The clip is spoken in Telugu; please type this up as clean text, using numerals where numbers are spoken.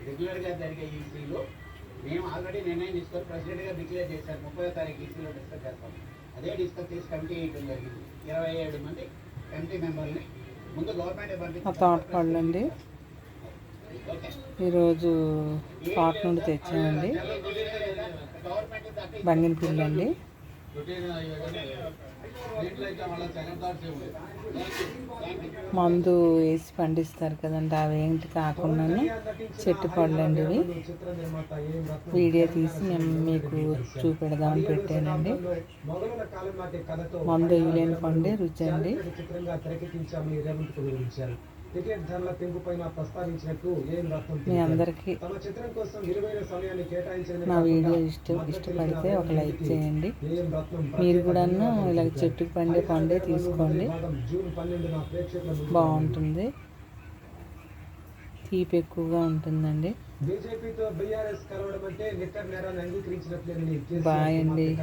రెగ్యులర్గా జరిగే ఈసీలో మేము ఆల్రెడీ నిర్ణయం తీసుకొని ప్రెసిడెంట్గా డిక్లేర్ చేశారు 30వ తారీఖు ఈసీలో డిస్కస్ చేస్తాం. అదే డిస్కస్ చేసి కమిటీ వేయడం జరిగింది. 27 మంది కమిటీ మెంబర్ని ముందు గవర్నమెంట్ తోటపళ్ళండి. ఈరోజు తోట నుండి తెచ్చామండి. బంగినపిల్లి అండి. మందు వేసి పండిస్తారు కదండి, అవేంటి కాకుండా చెట్టు పళ్ళండి ఇవి. వీడియో తీసి మేము మీకు చూపెడదామని పెట్టానండి. మందు వేయలేని పండే రుచి అండి. మీ అందరికీ నా వీడియో ఇష్టపడితే ఒక లైక్ చేయండి. మీరు కూడా ఇలా చెట్టుకు పండే తీసుకోండి, బాగుంటుంది. తీపి ఎక్కువగా ఉంటుందండి. బాయ్ అండి.